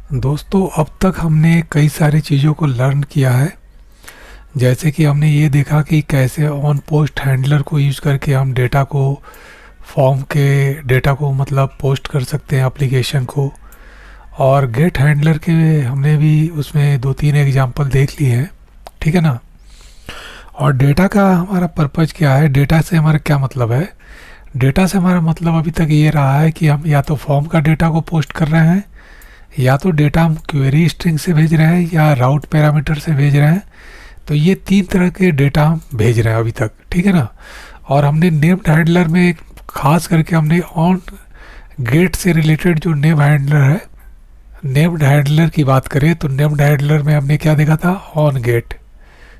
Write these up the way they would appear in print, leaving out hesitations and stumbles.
दोस्तों, अब तक हमने कई सारी चीज़ों को लर्न किया है। जैसे कि हमने ये देखा कि कैसे ऑन पोस्ट हैंडलर को यूज़ करके हम डेटा को फॉर्म के डेटा को मतलब पोस्ट कर सकते हैं एप्लीकेशन को। और गेट हैंडलर के हमने भी उसमें दो तीन एग्जांपल देख लिए हैं। ठीक है ना। और डेटा का हमारा पर्पज़ क्या है, डेटा से हमारा क्या मतलब है। डेटा से हमारा मतलब अभी तक ये रहा है कि हम या तो फॉर्म का डेटा को पोस्ट कर रहे हैं, या तो डेटा हम क्वेरी स्ट्रिंग से भेज रहे हैं, या राउट पैरामीटर से भेज रहे हैं। तो ये तीन तरह के डेटा हम भेज रहे हैं अभी तक। ठीक है ना। और हमने नेम्ड हैंडलर में खास करके हमने ऑन गेट से रिलेटेड जो नेम हैंडलर है, नेम्ड हैंडलर की बात करें तो नेम्ड हैंडलर में हमने क्या देखा था, ऑन गेट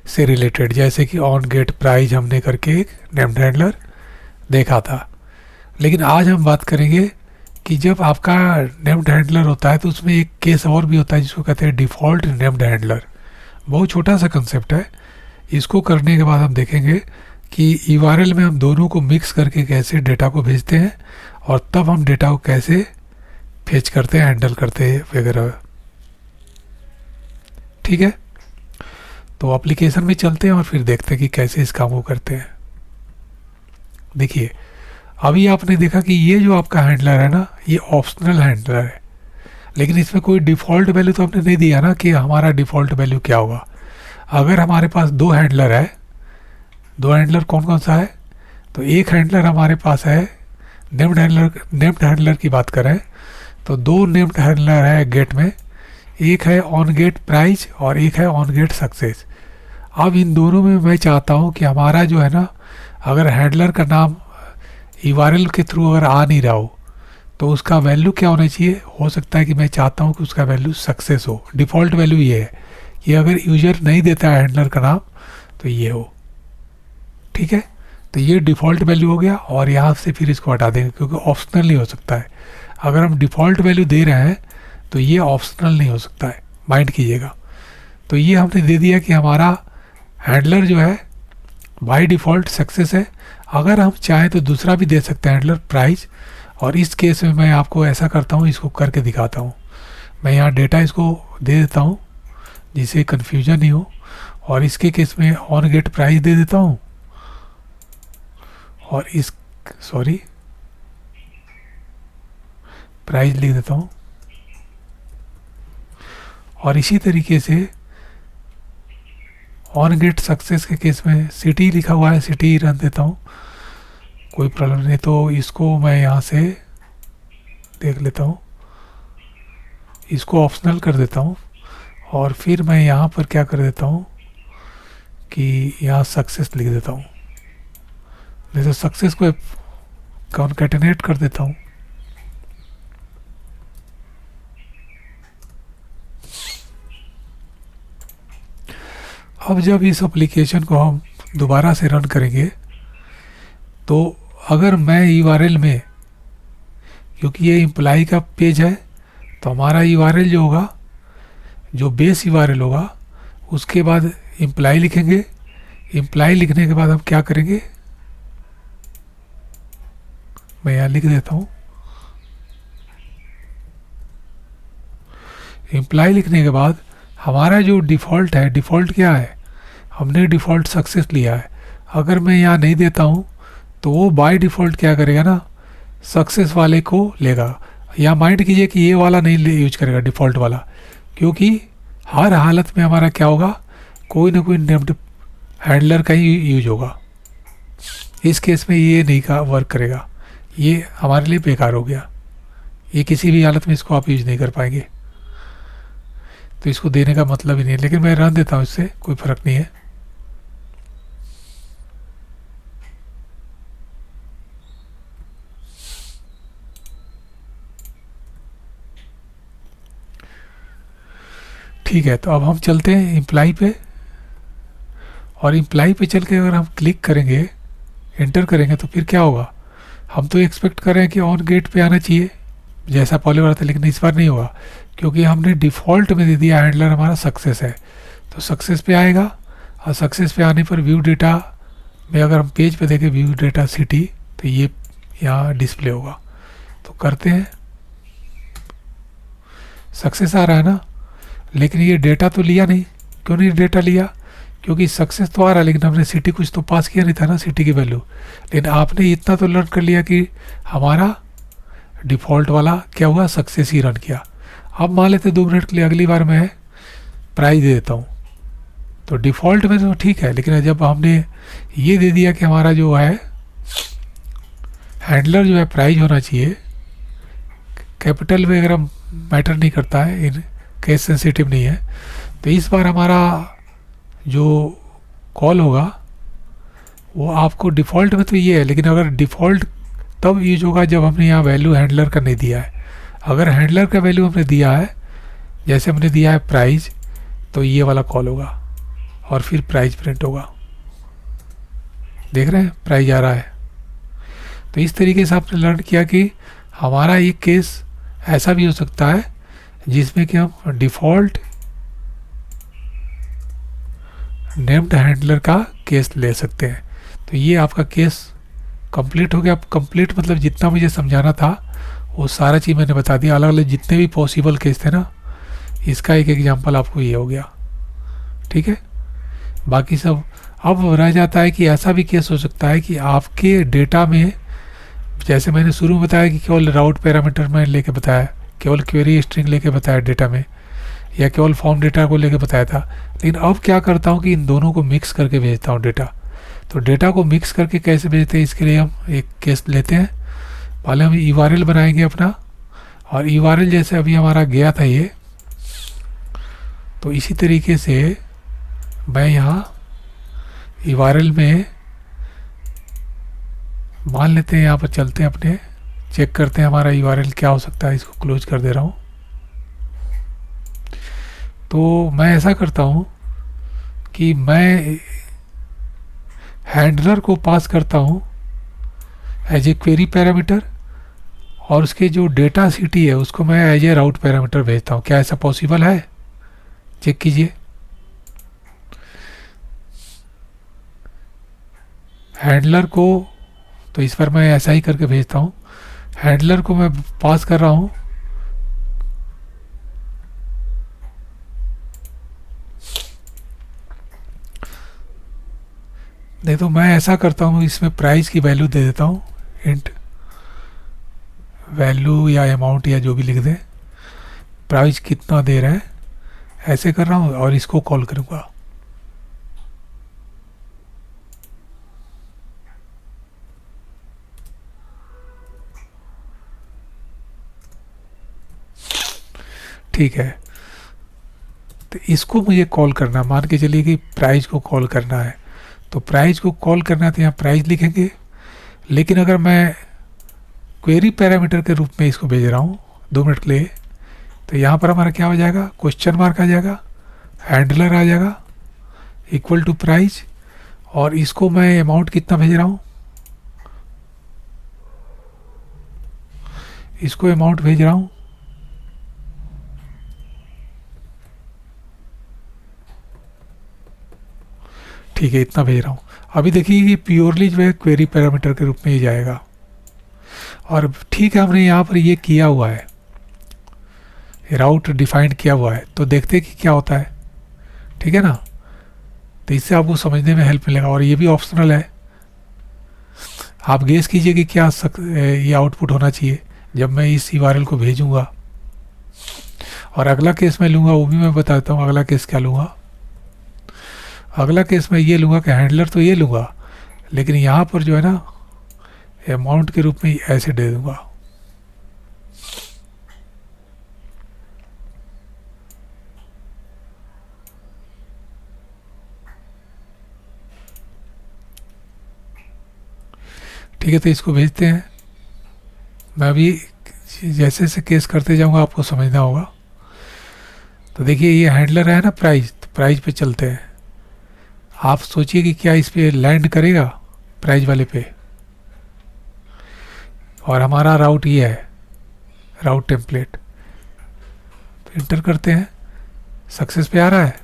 से रिलेटेड। जैसे कि ऑन गेट प्राइज हमने करके एक नेम्ड हैंडलर देखा था। लेकिन आज हम बात करेंगे कि जब आपका नेम्ड हैंडलर होता है तो उसमें एक केस और भी होता है जिसको कहते हैं डिफ़ॉल्ट नेम्ड हैंडलर। बहुत छोटा सा कंसेप्ट है। इसको करने के बाद हम देखेंगे कि यूआरएल में हम दोनों को मिक्स करके कैसे डेटा को भेजते हैं, और तब हम डेटा को कैसे फेच करते हैं, हैंडल करते हैं वगैरह। ठीक है। तो एप्लीकेशन में चलते हैं और फिर देखते हैं कि कैसे इस काम को करते हैं। देखिए, अभी आपने देखा कि ये जो आपका हैंडलर है ना, ये ऑप्शनल हैंडलर है। लेकिन इसमें कोई डिफ़ॉल्ट वैल्यू तो हमने नहीं दिया ना कि हमारा डिफ़ॉल्ट वैल्यू क्या होगा। अगर हमारे पास दो हैंडलर है, दो हैंडलर कौन कौन सा है, तो एक हैंडलर हमारे पास है नेम्ड हैंडलर की बात करें तो दो नेम्ड हैंडलर है गेट में। एक है ऑन गेट प्राइज और एक है ऑन गेट सक्सेस। अब इन दोनों में मैं चाहता हूँ कि हमारा जो है ना, अगर हैंडलर का नाम यूआरएल के थ्रू अगर आ नहीं रहा हो तो उसका वैल्यू क्या होना चाहिए। हो सकता है कि मैं चाहता हूँ कि उसका वैल्यू सक्सेस हो। डिफ़ॉल्ट वैल्यू ये है कि अगर यूजर नहीं देता है हैंडलर का नाम तो ये हो। ठीक है। तो ये डिफ़ॉल्ट वैल्यू हो गया, और यहाँ से फिर इसको हटा देंगे क्योंकि ऑप्शनल नहीं हो सकता है। अगर हम डिफ़ॉल्ट वैल्यू दे रहे हैं तो ये ऑप्शनल नहीं हो सकता है, माइंड कीजिएगा। तो ये हमने दे दिया कि हमारा हैंडलर जो है बाय डिफ़ॉल्ट सक्सेस है। अगर हम चाहें तो दूसरा भी दे सकते हैं हैंडलर प्राइस। और इस केस में मैं आपको ऐसा करता हूँ, इसको करके दिखाता हूँ। मैं यहाँ डेटा इसको दे देता हूँ जिससे कन्फ्यूजन नहीं हो। और इसके केस में ऑन गेट प्राइस दे देता हूँ, और इस सॉरी प्राइस लिख देता हूँ। और इसी तरीके से ऑन गेट सक्सेस के केस में सिटी लिखा हुआ है, सिटी रन देता हूँ, कोई प्रॉब्लम नहीं। तो इसको मैं यहाँ से देख लेता हूँ, इसको ऑप्शनल कर देता हूँ। और फिर मैं यहाँ पर क्या कर देता हूँ कि यहाँ सक्सेस लिख देता हूँ। नहीं तो सक्सेस को कॉन्कैटिनेट कर देता हूँ। अब जब इस एप्लीकेशन को हम दोबारा से रन करेंगे तो अगर मैं यूआरएल में, क्योंकि ये इम्प्लाई का पेज है, तो हमारा यूआरएल जो होगा, जो बेस यूआरएल होगा, उसके बाद इम्प्लाई लिखेंगे। इम्प्लाई लिखने के बाद हम क्या करेंगे, मैं यहाँ लिख देता हूँ। इम्प्लाई लिखने के बाद हमारा जो डिफ़ॉल्ट है, डिफ़ॉल्ट क्या है, हमने डिफ़ॉल्ट सक्सेस लिया है। अगर मैं यहाँ नहीं देता हूँ तो वो बाय डिफ़ॉल्ट क्या करेगा ना, सक्सेस वाले को लेगा। या माइंड कीजिए कि ये वाला नहीं यूज करेगा, डिफ़ॉल्ट वाला, क्योंकि हर हालत में हमारा क्या होगा, कोई ना कोई नेम्ड हैंडलर का ही यूज होगा। इस केस में ये नहीं का वर्क करेगा, ये हमारे लिए बेकार हो गया। ये किसी भी हालत में इसको आप यूज नहीं कर पाएंगे, तो इसको देने का मतलब ही नहीं है। लेकिन मैं रन देता हूँ, इससे कोई फ़र्क नहीं है। ठीक है। तो अब हम चलते हैं इम्प्लाई पे, और इम्प्लाई पे चल के अगर हम क्लिक करेंगे, एंटर करेंगे, तो फिर क्या होगा, हम तो एक्सपेक्ट कर रहे हैं कि ऑन गेट पे आना चाहिए जैसा पहले वाला था, लेकिन इस बार नहीं होगा क्योंकि हमने डिफ़ॉल्ट में दे दिया हैंडलर हमारा सक्सेस है। तो सक्सेस पे आएगा, और सक्सेस पे आने पर व्यू डेटा में अगर हम पेज पे देखें व्यू डेटा सिटी, तो ये यहाँ डिस्प्ले होगा। तो करते हैं, सक्सेस आ रहा है ना, लेकिन ये डेटा तो लिया नहीं। क्यों नहीं डेटा लिया? क्योंकि सक्सेस तो आ रहा है लेकिन हमने सिटी कुछ तो पास किया नहीं था ना, सिटी की वैल्यू। लेकिन आपने इतना तो लर्न कर लिया कि हमारा डिफ़ॉल्ट वाला क्या हुआ, सक्सेस ही रन किया। अब मान लेते 2 मिनट के लिए अगली बार मैं प्राइस दे देता हूँ, तो डिफ़ॉल्ट में तो ठीक है, लेकिन जब हमने ये दे दिया कि हमारा जो है हैंडलर जो है प्राइस होना चाहिए, कैपिटल वगैरह मैटर नहीं करता है, इन केस सेंसिटिव नहीं है, तो इस बार हमारा जो कॉल होगा वो आपको डिफ़ॉल्ट में तो ये है, लेकिन अगर डिफ़ॉल्ट तब यूज होगा जब हमने यहाँ वैल्यू हैंडलर का नहीं दिया है। अगर हैंडलर का वैल्यू हमने दिया है, जैसे हमने दिया है प्राइस, तो ये वाला कॉल होगा और फिर प्राइस प्रिंट होगा। देख रहे हैं प्राइस आ रहा है। तो इस तरीके से आपने लर्न किया कि हमारा ये केस ऐसा भी हो सकता है जिसमें कि हम डिफ़ॉल्ट नेम्ड हैंडलर का केस ले सकते हैं। तो ये आपका केस कंप्लीट हो गया। अब कंप्लीट मतलब जितना मुझे समझाना था वो सारा चीज़ मैंने बता दिया, अलग अलग जितने भी पॉसिबल केस थे ना, इसका एक एग्जांपल आपको ये हो गया। ठीक है, बाकी सब अब रह जाता है कि ऐसा भी केस हो सकता है कि आपके डेटा में, जैसे मैंने शुरू में बताया कि केवल राउट पैरामीटर में लेके बताया, केवल क्वेरी स्ट्रिंग लेके बताया डेटा में, या केवल फॉर्म डेटा को लेके बताया था। लेकिन अब क्या करता हूँ कि इन दोनों को मिक्स करके भेजता हूँ डेटा। तो डेटा को मिक्स करके कैसे भेजते हैं, इसके लिए हम एक केस लेते हैं। पहले हम URL बनाएंगे अपना, और URL जैसे अभी हमारा गया था ये, तो इसी तरीके से मैं यहाँ URL में मान लेते हैं, यहाँ पर चलते हैं अपने, चेक करते हैं हमारा URL क्या हो सकता है। इसको क्लोज कर दे रहा हूँ। तो मैं ऐसा करता हूँ कि मैं हैंडलर को पास करता हूँ एज ए क्वेरी पैरामीटर, और उसके जो डेटा सिटी है उसको मैं एज ए राउट पैरामीटर भेजता हूँ। क्या ऐसा पॉसिबल है? चेक कीजिए। हैंडलर को तो इस पर मैं ऐसा ही करके भेजता हूँ। हैंडलर को मैं पास कर रहा हूँ नहीं, तो मैं ऐसा करता हूँ, इसमें प्राइस की वैल्यू दे देता हूँ, इंट वैल्यू या अमाउंट या जो भी लिख दें, प्राइस कितना दे रहा है, ऐसे कर रहा हूँ और इसको कॉल करूँगा। ठीक है, तो इसको मुझे कॉल करना, मान के चलिए कि प्राइस को कॉल करना है, तो प्राइस को कॉल करना है तो यहाँ प्राइस लिखेंगे। लेकिन अगर मैं क्वेरी पैरामीटर के रूप में इसको भेज रहा हूँ 2 मिनट के लिए, तो यहाँ पर हमारा क्या हो जाएगा, क्वेश्चन मार्क आ जाएगा, हैंडलर आ जाएगा इक्वल टू प्राइस, और इसको मैं अमाउंट कितना भेज रहा हूँ, इसको अमाउंट भेज रहा हूँ ठीक है, इतना भेज रहा हूँ। अभी देखिए ये प्योरली जो है क्वेरी पैरामीटर के रूप में ही जाएगा। और ठीक है, हमने यहाँ पर ये किया हुआ है, राउट डिफाइंड किया हुआ है, तो देखते हैं कि क्या होता है। ठीक है ना, तो इससे आपको समझने में हेल्प मिलेगा। और ये भी ऑप्शनल है, आप गेस कीजिए कि क्या ये आउटपुट होना चाहिए जब मैं इस URL को भेजूँगा। और अगला केस मैं लूँगा, वो भी मैं बताता हूँ अगला केस क्या लूँगा। अगला केस मैं ये लूँगा कि हैंडलर तो ये लूँगा, लेकिन यहाँ पर जो है ना अमाउंट के रूप में ऐसे दे दूँगा। ठीक है, तो इसको भेजते हैं। मैं अभी जैसे जैसे केस करते जाऊँगा आपको समझना होगा। तो देखिए ये हैंडलर है ना प्राइस, तो प्राइस पे चलते हैं। आप सोचिए कि क्या इस पे लैंड करेगा प्राइस वाले पे, और हमारा राउट ये है, राउट टेम्पलेट। तो इंटर करते हैं, सक्सेस पे आ रहा है।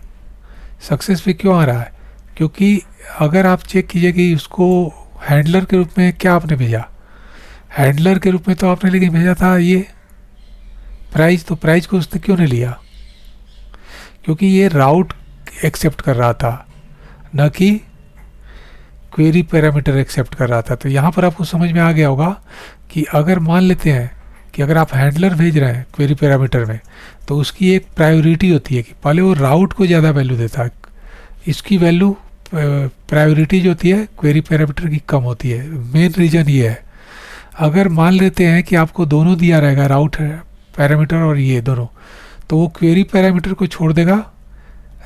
सक्सेस पे क्यों आ रहा है? क्योंकि अगर आप चेक कीजिए कि उसको हैंडलर के रूप में क्या आपने भेजा, हैंडलर के रूप में तो आपने लेकिन भेजा था ये प्राइस, तो प्राइस को उसने क्यों नहीं लिया? क्योंकि ये राउट एक्सेप्ट कर रहा था, न कि क्वेरी पैरामीटर एक्सेप्ट कर रहा था। तो यहाँ पर आपको समझ में आ गया होगा कि अगर मान लेते हैं कि अगर आप हैंडलर भेज रहे हैं क्वेरी पैरामीटर में, तो उसकी एक प्रायोरिटी होती है कि पहले वो राउट को ज़्यादा वैल्यू देता है, इसकी वैल्यू प्रायोरिटी जो होती है क्वेरी पैरामीटर की कम होती है। मेन रीज़न ये है। अगर मान लेते हैं कि आपको दोनों दिया रहेगा, राउट पैरामीटर और ये दोनों, तो वो क्वेरी पैरामीटर को छोड़ देगा।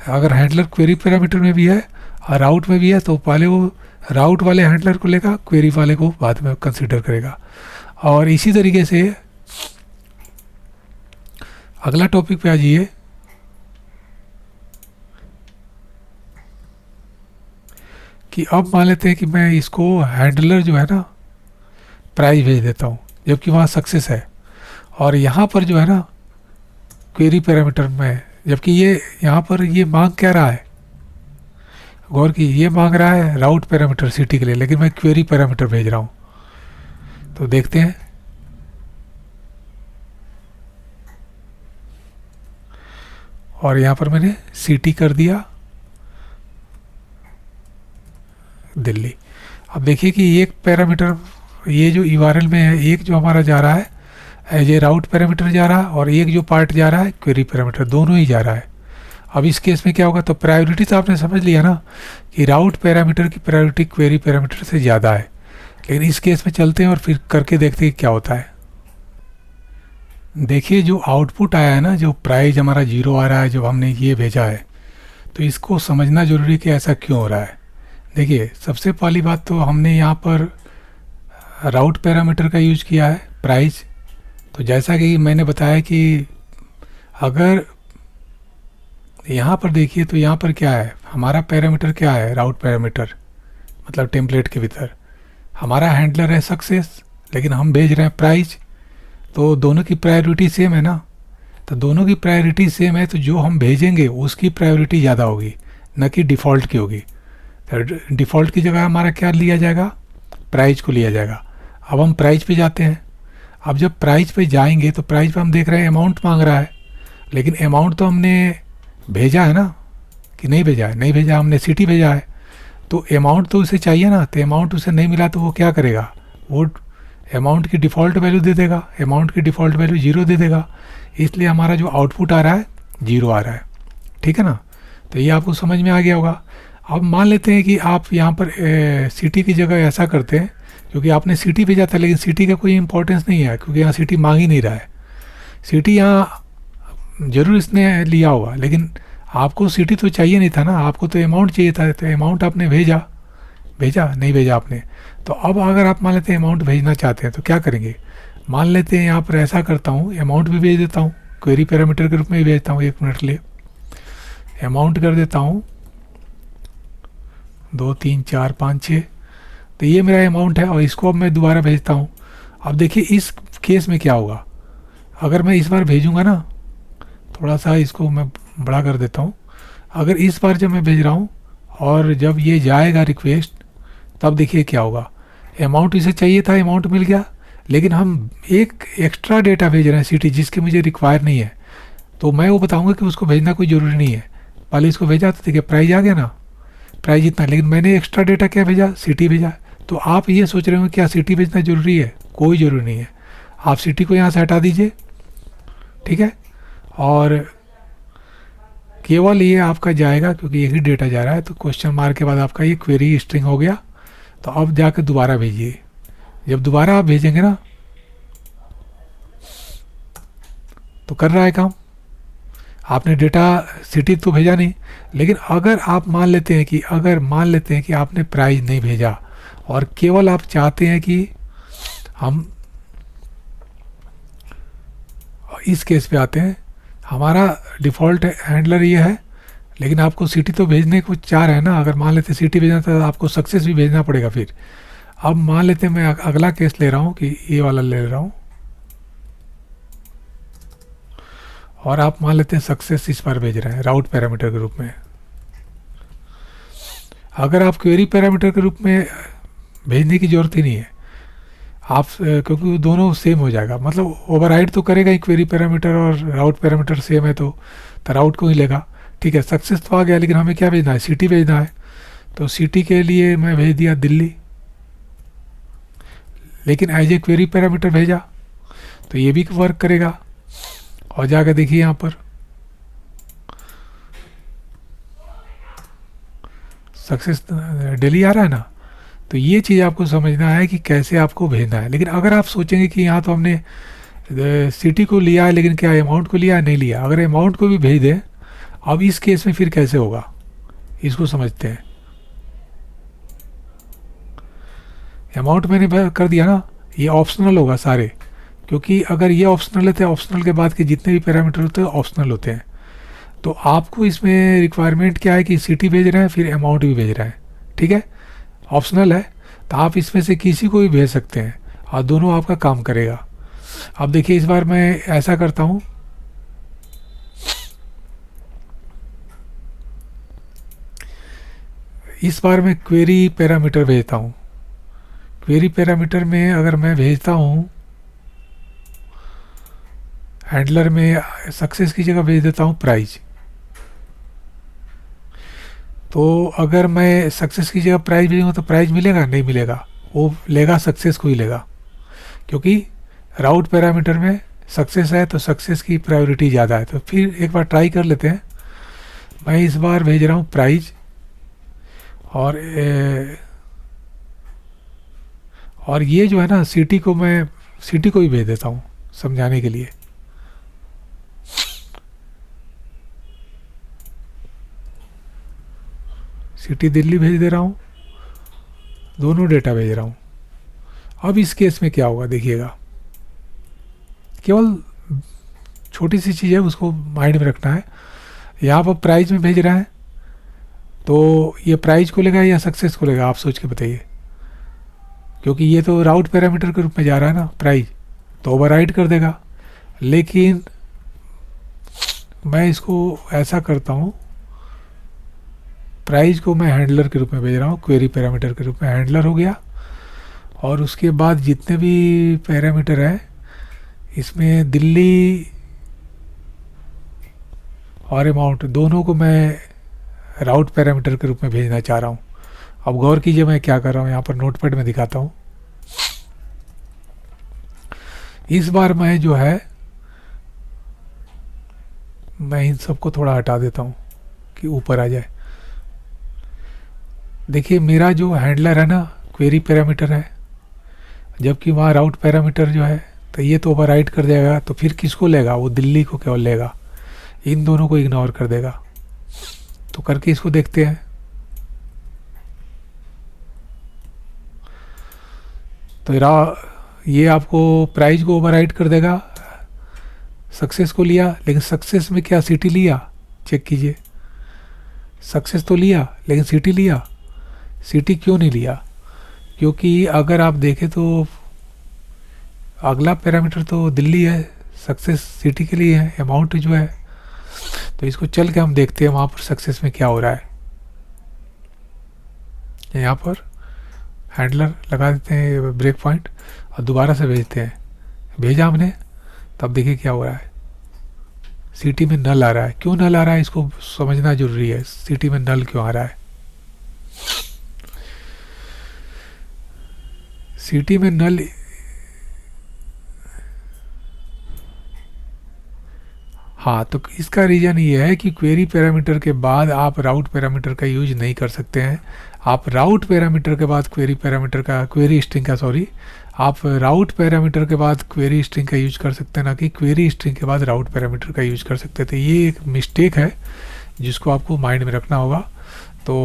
अगर हैंडलर क्वेरी पैरामीटर में भी है और राउट में भी है, तो पहले वो राउट वाले हैंडलर को लेगा, क्वेरी वाले को बाद में कंसीडर करेगा। और इसी तरीके से अगला टॉपिक पे आ जाइए कि अब मान लेते हैं कि मैं इसको हैंडलर जो है ना प्राइस भेज देता हूँ, जबकि वहाँ सक्सेस है, और यहाँ पर जो है ना क्वेरी पैरामीटर में, जबकि ये यहाँ पर ये मांग क्या रहा है, गौर की, ये मांग रहा है राउट पैरामीटर सिटी के लिए, लेकिन मैं क्वेरी पैरामीटर भेज रहा हूँ। तो देखते हैं, और यहाँ पर मैंने सिटी कर दिया दिल्ली। अब देखिए कि एक पैरामीटर ये जो यूआरएल में है, एक जो हमारा जा रहा है एज ए राउट पैरामीटर जा रहा है, और एक जो पार्ट जा रहा है क्वेरी पैरामीटर, दोनों ही जा रहा है। अब इस केस में क्या होगा, तो प्रायोरिटी तो आपने समझ लिया ना कि राउट पैरामीटर की प्रायोरिटी क्वेरी पैरामीटर से ज़्यादा है। लेकिन इस केस में चलते हैं और फिर करके देखते हैं क्या होता है। देखिए जो आउटपुट आया है ना, जो प्राइस हमारा 0 आ रहा है, जो हमने ये भेजा है, तो इसको समझना जरूरी है कि ऐसा क्यों हो रहा है। देखिए सबसे पहली बात तो हमने यहाँ पर राउट पैरामीटर का यूज किया है प्राइस। तो जैसा कि मैंने बताया कि अगर यहाँ पर देखिए तो यहाँ पर क्या है, हमारा पैरामीटर क्या है, राउट पैरामीटर, मतलब टेम्पलेट के भीतर हमारा हैंडलर है सक्सेस, लेकिन हम भेज रहे हैं प्राइस। तो दोनों की प्रायोरिटी सेम है ना, तो दोनों की प्रायोरिटी सेम है, तो जो हम भेजेंगे उसकी प्रायोरिटी ज़्यादा होगी, न कि डिफ़ॉल्ट की होगी। तो डिफ़ॉल्ट की जगह हमारा क्या लिया जाएगा, प्राइस को लिया जाएगा। अब हम प्राइस पे जाते हैं। अब जब प्राइस पे जाएंगे तो प्राइस पे हम देख रहे हैं अमाउंट मांग रहा है, लेकिन अमाउंट तो हमने भेजा है ना, कि नहीं भेजा है, नहीं भेजा, हमने सिटी भेजा है, तो अमाउंट तो उसे चाहिए ना। तो अमाउंट उसे नहीं मिला तो वो क्या करेगा, वो अमाउंट की डिफ़ॉल्ट वैल्यू दे देगा, अमाउंट की डिफ़ॉल्ट वैल्यू 0 दे देगा। इसलिए हमारा जो आउटपुट आ रहा है 0 आ रहा है, ठीक है ना। तो ये आपको समझ में आ गया होगा। अब मान लेते हैं कि आप यहाँ पर सिटी की जगह ऐसा करते हैं, क्योंकि आपने सिटी भेजा था, लेकिन सिटी का कोई इंपॉर्टेंस नहीं है, क्योंकि यहाँ सिटी मांग ही नहीं रहा है। सिटी यहाँ ज़रूर इसने लिया होगा, लेकिन आपको सिटी तो चाहिए नहीं था ना, आपको तो अमाउंट चाहिए था। तो अमाउंट आपने भेजा नहीं भेजा आपने। तो अब अगर आप मान लेते हैं अमाउंट भेजना चाहते हैं तो क्या करेंगे, मान लेते हैं यहाँ पर ऐसा करता हूँ, अमाउंट भी भेज देता हूँ, क्वेरी पैरामीटर के रूप में भी भेजता हूँ। 1 मिनट लिए अमाउंट कर देता हूँ 2 3 4 5 6, तो ये मेरा अमाउंट है, और इसको अब मैं दोबारा भेजता हूँ। अब देखिए इस केस में क्या होगा, अगर मैं इस बार भेजूँगा ना, थोड़ा सा इसको मैं बड़ा कर देता हूँ। अगर इस बार जब मैं भेज रहा हूँ और जब ये जाएगा रिक्वेस्ट, तब देखिए क्या होगा, अमाउंट इसे चाहिए था, अमाउंट मिल गया, लेकिन हम एक एक्स्ट्रा डेटा भेज रहे हैं सिटी, जिसकी मुझे रिक्वायर नहीं है। तो मैं वो बताऊँगा कि उसको भेजना कोई ज़रूरी नहीं है। पहले इसको भेजा तो देखिए प्राइस आ गया ना, प्राइस इतना, लेकिन मैंने एक्स्ट्रा डेटा क्या भेजा, सिटी भेजा। तो आप ये सोच रहे हो क्या सिटी भेजना ज़रूरी है, कोई ज़रूरी नहीं है। आप सिटी को यहाँ से हटा दीजिए, ठीक है, और केवल ये आपका जाएगा, क्योंकि एक ही डेटा जा रहा है, तो क्वेश्चन मार्क के बाद आपका ये क्वेरी स्ट्रिंग हो गया। तो अब जाकर दोबारा भेजिए। जब दोबारा आप भेजेंगे ना, तो कर रहा है काम। आपने डेटा सिटी तो भेजा नहीं, लेकिन अगर आप मान लेते हैं कि आपने प्राइस नहीं भेजा, और केवल आप चाहते हैं कि हम इस केस पे आते हैं, हमारा डिफ़ॉल्ट हैंडलर ये है, लेकिन आपको सिटी तो भेजने को चाह रहे हैं ना। अगर मान लेते सिटी भेजना था तो आपको सक्सेस भी भेजना पड़ेगा फिर। अब मान लेते हैं मैं अगला केस ले रहा हूँ कि ये वाला ले रहा हूँ, और आप मान लेते हैं सक्सेस इस बार भेज रहे हैं राउट पैरामीटर के रूप में। अगर आप क्वेरी पैरामीटर के रूप में भेजने की ज़रूरत ही नहीं है, आप क्योंकि वो दोनों सेम हो जाएगा, मतलब ओवरराइड तो करेगा ही, क्वेरी पैरामीटर और राउट पैरामीटर सेम है तो राउट को ही लेगा। ठीक है, सक्सेस तो आ गया, लेकिन हमें क्या भेजना है, सिटी भेजना है। तो सिटी के लिए मैं भेज दिया दिल्ली, लेकिन एज ए क्वेरी पैरामीटर भेजा तो ये भी वर्क करेगा। और जाकर देखिए यहाँ पर सक्सेस दिल्ली आ रहा है ना। तो ये चीज़ आपको समझना है कि कैसे आपको भेजना है। लेकिन अगर आप सोचेंगे कि यहाँ तो हमने सिटी को लिया है, लेकिन क्या अमाउंट को लिया है, नहीं लिया, अगर अमाउंट को भी भेज दें, अब इस केस में फिर कैसे होगा, इसको समझते हैं। अमाउंट मैंने कर दिया ना, ये ऑप्शनल होगा सारे, क्योंकि अगर ये ऑप्शनल है तो ऑप्शनल के बाद के जितने भी पैरामीटर होते हैं ऑप्शनल होते हैं। तो आपको इसमें रिक्वायरमेंट क्या है कि सिटी भेज रहे हैं फिर अमाउंट भी भेज रहे हैं। ठीक है, ऑप्शनल है तो आप इसमें से किसी को भी भेज सकते हैं और दोनों आपका काम करेगा। अब देखिए इस बार मैं ऐसा करता हूँ, इस बार मैं क्वेरी पैरामीटर भेजता हूँ। क्वेरी पैरामीटर में अगर मैं भेजता हूँ, हैंडलर में सक्सेस की जगह भेज देता हूँ प्राइज। तो अगर मैं सक्सेस की जगह प्राइज भेजूँगा तो प्राइज मिलेगा, नहीं मिलेगा, वो लेगा सक्सेस को ही लेगा, क्योंकि राउट पैरामीटर में सक्सेस है तो सक्सेस की प्रायोरिटी ज़्यादा है। तो फिर एक बार ट्राई कर लेते हैं। मैं इस बार भेज रहा हूँ प्राइज और ये जो है ना सिटी को, मैं सिटी को ही भेज देता हूँ समझाने के लिए। सिटी दिल्ली भेज दे रहा हूँ, दोनों डेटा भेज रहा हूँ। अब इस केस में क्या होगा देखिएगा, केवल छोटी सी चीज़ है, उसको माइंड में रखना है। यहाँ पर प्राइज में भेज रहा है तो ये प्राइज को लेगा या सक्सेस को लेगा, आप सोच के बताइए, क्योंकि ये तो राउट पैरामीटर के रूप में जा रहा है ना प्राइज, तो ओवरराइड कर देगा। लेकिन मैं इसको ऐसा करता हूँ, प्राइज को मैं हैंडलर के रूप में भेज रहा हूँ, क्वेरी पैरामीटर के रूप में हैंडलर हो गया। और उसके बाद जितने भी पैरामीटर है इसमें दिल्ली और अमाउंट दोनों को मैं राउट पैरामीटर के रूप में भेजना चाह रहा हूँ। अब गौर कीजिए मैं क्या कर रहा हूँ, यहाँ पर नोटपैड में दिखाता हूँ। इस बार मैं जो है मैं इन सबको थोड़ा हटा देता हूँ कि ऊपर आ जाए। देखिए मेरा जो हैंडलर है ना क्वेरी पैरामीटर है, जबकि वहाँ राउट पैरामीटर जो है, तो ये तो ओवरराइड कर देगा। तो फिर किसको लेगा, वो दिल्ली को केवल लेगा, इन दोनों को इग्नोर कर देगा। तो करके इसको देखते हैं। तो ये आपको प्राइस को ओवरराइड कर देगा, सक्सेस को लिया, लेकिन सक्सेस में क्या सिटी लिया, चेक कीजिए। सक्सेस तो लिया लेकिन सिटी लिया, सिटी क्यों नहीं लिया, क्योंकि अगर आप देखें तो अगला पैरामीटर तो दिल्ली है, सक्सेस सिटी के लिए है, अमाउंट जो है। तो इसको चल के हम देखते हैं वहाँ पर सक्सेस में क्या हो रहा है। यहाँ पर हैंडलर लगा देते हैं ब्रेक पॉइंट और दोबारा से भेजते हैं। भेजा हमने, तब देखिए क्या हो रहा है, सिटी में नल आ रहा है। क्यों नल आ रहा है इसको समझना जरूरी है, सिटी में नल क्यों आ रहा है। सिटी में नल हाँ, तो इसका रीज़न ये है कि क्वेरी पैरामीटर के बाद आप राउट पैरामीटर का यूज नहीं कर सकते हैं। आप राउट पैरामीटर के बाद क्वेरी पैरामीटर का, क्वेरी स्ट्रिंग का सॉरी, आप राउट पैरामीटर के बाद क्वेरी स्ट्रिंग का यूज कर सकते हैं, ना कि क्वेरी स्ट्रिंग के बाद राउट पैरामीटर का यूज कर सकते थे। ये एक मिस्टेक है जिसको आपको माइंड में रखना होगा। तो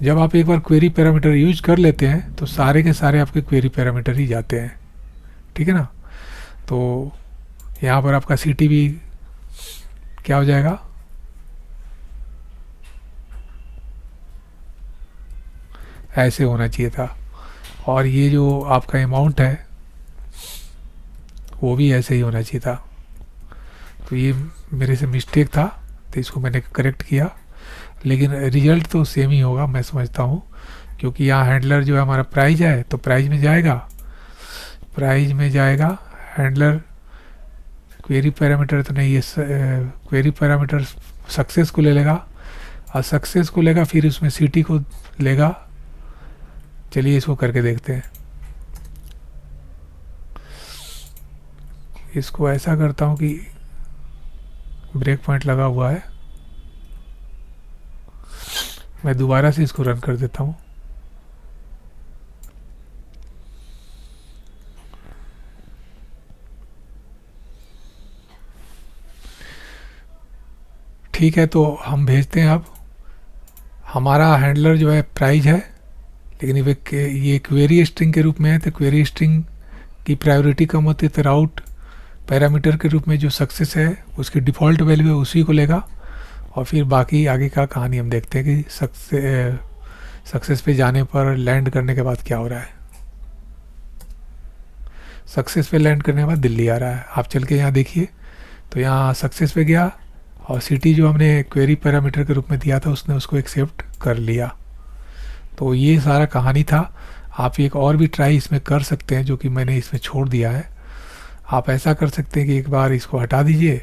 जब आप एक बार क्वेरी पैरामीटर यूज कर लेते हैं तो सारे के सारे आपके क्वेरी पैरामीटर ही जाते हैं, ठीक है ना। तो यहाँ पर आपका सिटी भी क्या हो जाएगा, ऐसे होना चाहिए था। और ये जो आपका अमाउंट है वो भी ऐसे ही होना चाहिए था। तो ये मेरे से मिस्टेक था, तो इसको मैंने करेक्ट किया, लेकिन रिजल्ट तो सेम ही होगा मैं समझता हूँ, क्योंकि यहाँ हैंडलर जो है हमारा प्राइज है तो प्राइज में जाएगा, प्राइज में जाएगा, हैंडलर क्वेरी पैरामीटर तो नहीं, ये क्वेरी पैरामीटर सक्सेस को ले लेगा, और सक्सेस को लेगा फिर उसमें सिटी को लेगा। चलिए इसको करके देखते हैं। इसको ऐसा करता हूँ कि ब्रेक पॉइंट लगा हुआ है, मैं दोबारा से इसको रन कर देता हूँ। ठीक है, तो हम भेजते हैं। अब हमारा हैंडलर जो है प्राइज है, लेकिन ये क्वेरी स्ट्रिंग के रूप में है, तो क्वेरी स्ट्रिंग की प्रायोरिटी कम होती है, तो राउट पैरामीटर के रूप में जो सक्सेस है उसकी डिफ़ॉल्ट वैल्यू है उसी को लेगा। और फिर बाकी आगे का कहानी हम देखते हैं कि सक्सेस पे जाने पर लैंड करने के बाद क्या हो रहा है। सक्सेस पे लैंड करने के बाद दिल्ली आ रहा है। आप चल के यहाँ देखिए, तो यहाँ सक्सेस पे गया और सिटी जो हमने क्वेरी पैरामीटर के रूप में दिया था उसने उसको एक्सेप्ट कर लिया। तो ये सारा कहानी था। आप एक और भी ट्राई इसमें कर सकते हैं जो कि मैंने इसमें छोड़ दिया है। आप ऐसा कर सकते हैं कि एक बार इसको हटा दीजिए,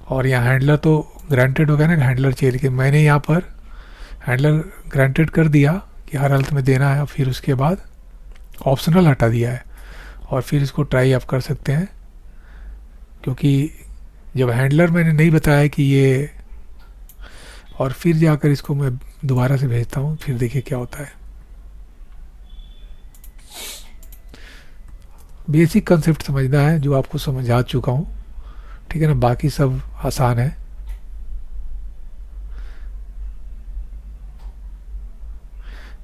और यहाँ हैंडलर तो ग्रांटेड हो गया ना, हैंडलर चाहिए, लेकिन मैंने यहाँ पर हैंडलर ग्रांटेड कर दिया कि हर हालत में देना है, फिर उसके बाद ऑप्शनल हटा दिया है। और फिर इसको ट्राई आप कर सकते हैं, क्योंकि जब हैंडलर मैंने नहीं बताया कि ये, और फिर जाकर इसको मैं दोबारा से भेजता हूँ, फिर देखिए क्या होता है। बेसिक कंसेप्ट समझना है जो आपको समझा चुका हूँ, ठीक है ना, बाकी सब आसान है।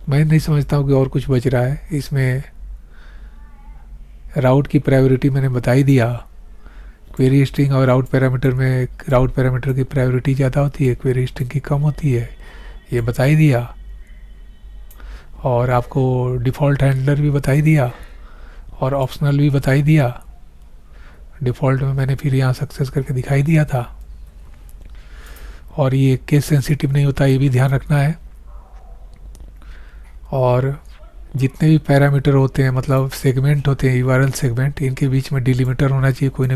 मैं नहीं समझता हूँ कि और कुछ बच रहा है इसमें। राउट की प्रायोरिटी मैंने बता ही दिया, क्वेरी स्ट्रिंग और राउट पैरामीटर में राउट पैरामीटर की प्रायोरिटी ज़्यादा होती है, क्वेरी स्ट्रिंग की कम होती है, ये बता ही दिया। और आपको डिफ़ॉल्ट हैंडलर भी बता ही दिया और ऑप्शनल भी बता ही दिया। डिफ़ॉल्ट में मैंने फिर यहाँ सक्सेस करके दिखाई दिया था। और ये केस सेंसिटिव नहीं होता, ये भी ध्यान रखना है। और जितने भी पैरामीटर होते हैं, मतलब सेगमेंट होते हैं, यूआरएल सेगमेंट, इनके बीच में डिलिमिटर होना चाहिए कोई ना